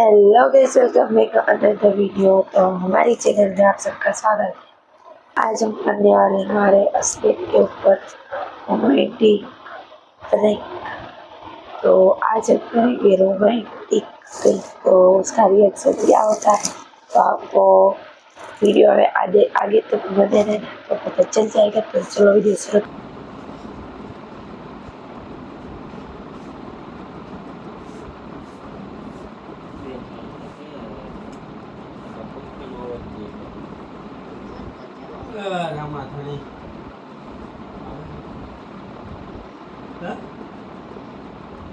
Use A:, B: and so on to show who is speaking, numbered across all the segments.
A: Hello guys, welcome back to another video. तो हमारी channel में आप सबका स्वागत है। आज हम करने वाले हैं हमारे अस्मित के ऊपर रोमांटिक प्रैंक। तो आज हम करेंगे रोमांटिक प्रैंक, तो उसका रिएक्शन क्या होता है तो आपको वीडियो में आगे आगे तक बने रहना तो पता चल जाएगा। तो चलो वीडियो शुरू।
B: રામાધણી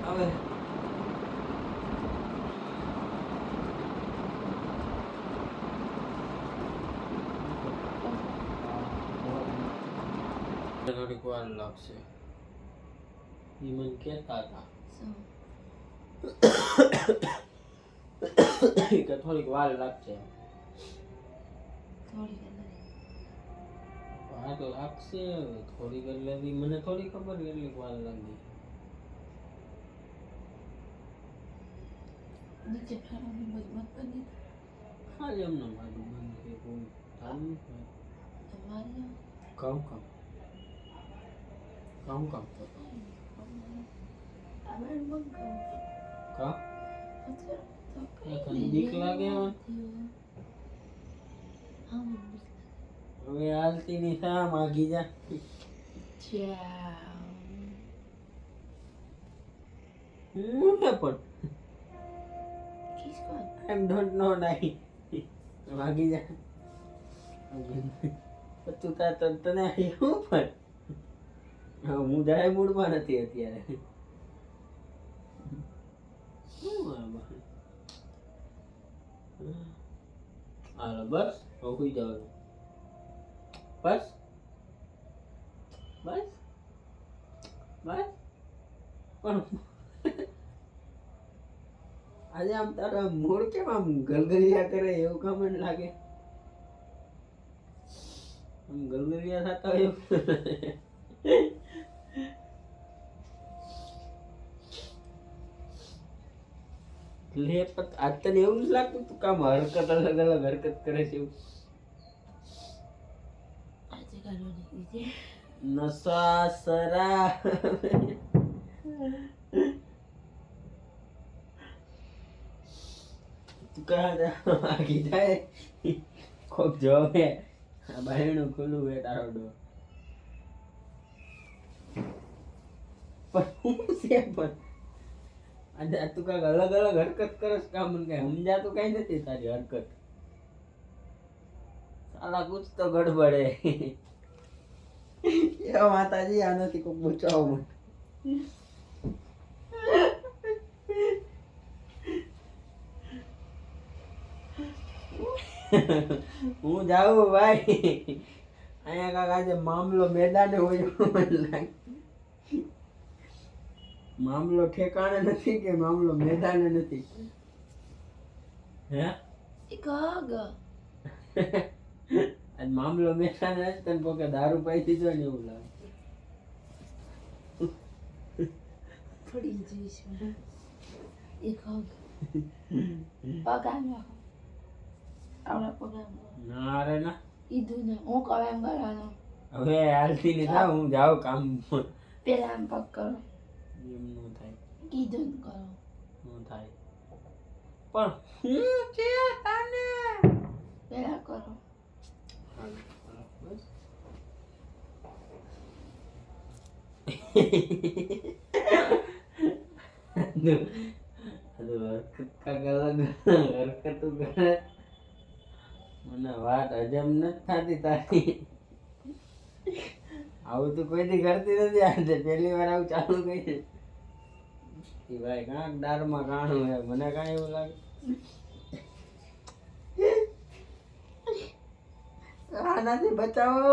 B: હવે થોડીક વાર લાગશે એ મને કહેતા હતા કે થોડીક વાર લાગશે વાર લાગશે થોડીક એટલે મને થોડી ખબર કેટલીક વાર લાગી ખાલી એમને મારું બંધ છે કોઈ ચાલુ કામ કામ કામ કામ કા બીક લાગે હવે હાલતી ની શા માગી જા પણ I don't know નહીં માગી જા તું તને હું પણ હું જરાય મૂડમાં નથી અત્યારે હાલો બસ હોઈ જવાનું બસ બસ બસ પણ આજે આમ તારા મૂળ કેમ આમ ગલગલિયા કરે એવું કામ મને લાગે આમ ગલગલિયા થતા હોય લે પણ આજ તને એવું નથી લાગતું તું કામ હરકત અલગ અલગ હરકત કરે છે એવું નશા સરા તું કહા આગી જાય કોક જોવે આ બાયણું ખુલ્લું હે તારો ડો પણ હું છે પણ આજે તું કાંઈક અલગ અલગ હરકત કરસ કામ મને કઈ સમજાતું કઈ નથી તારી હરકત સાલા કુછ તો ગડબડ હે એ માતાજી આનાથી કોક બચાવો મને હું જાઉં ભાઈ અહીંયા કાંક આજે મામલો મેદાને હોય મને લાગે મામલો ઠેકાણે નથી કે મામલો મેદાને નથી હે આજ મામલો મેદાને નથી તને પોકે દારૂ પાઈ દીધો ને એવું લાગે
A: પડી જઈશ એક હગ પગામ આવડા પગામ
B: ના રે ના
A: કીધું ને હું કહું એમ કરવાનું
B: હવે હાલતી નહીં થા હું જાઉં કામ
A: પેલા એમ પગ કરો
B: એમ નું થાય
A: કીધું ને કરો
B: નું થાય પણ હું છે તને
A: પેલા કરો
B: બસ હરકતું કરે મને વાત હજમ નથી થતી તારી આવું તું કોઈથી કરતી નથી આજે પહેલી વાર આવું ચાલુ કરી ભાઈ કાંક દારમાં કાણું હે મને કાંઈ એવું લાગે આનાથી બચાવો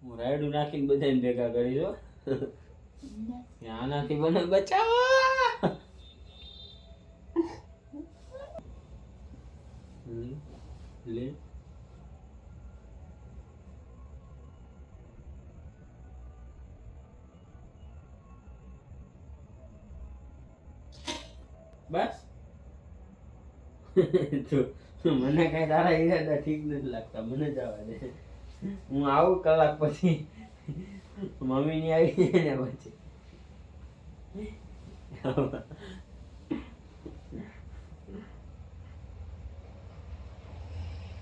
B: હું રાયડું નાખીને બધાને ભેગા કરી દો આનાથી મને બચાવો લે બસ તો મને કઈ તારા ઈરાદા ઠીક નથી લાગતા, મને જવા દે. હું આવું કલાક પછી મમ્મી ની આવી જાય ને પછી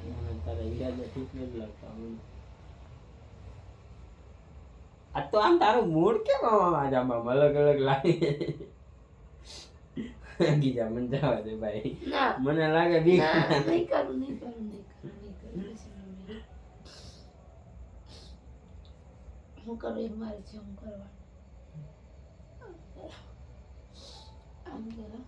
B: મને તારા ઈરાદા ઠીક નથી લાગતા મને. આ તો આમ તારું મૂડ કેમ આમ અલગ અલગ લાગે. ગીજા મને જવા દે ભાઈ,
A: ના
B: મને લાગે બીક.
A: ના, નહીં કરું, નહીં કરું, નહીં કરું, નહીં કરું. હું કરું એ મારે છે, હું કરવાનું. આમ કરો, આમ કરો.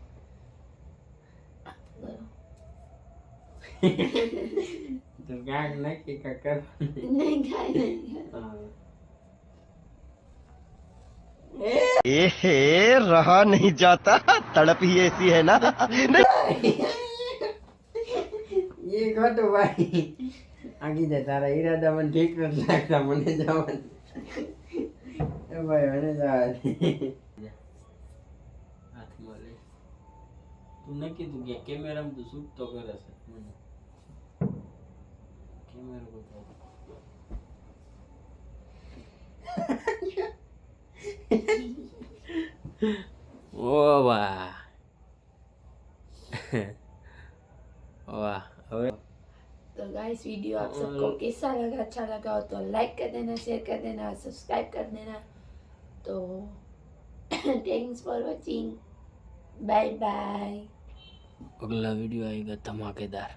B: તો ક્યાંક નક્કી કાંઈક કરવાનું.
A: નહીં કાંઈ નહીં.
B: હા.
C: एहे रहा नहीं जाता तड़प ही ऐसी है ना
B: એ ખોટું ભાઈ. આગી જાય તારા ઈરાદા મને ઠીક નથી લાગતા, મને જવા દે. એ ભાઈ મને જવા દે. હાથમાં લે. તું નક્કી તું કે કેમેરામાં તું શૂટ તો કરે છે મને. કેમેરો બતાવ. ओ वाह वाह. હવે
A: तो गाइस वीडियो आप सबको कैसा लगा, अच्छा लगा हो तो लाइक कर देना, शेयर कर देना, सब्सक्राइब कर देना. तो thanks for watching, bye bye.
B: अगला वीडियो आएगा धमाकेदार.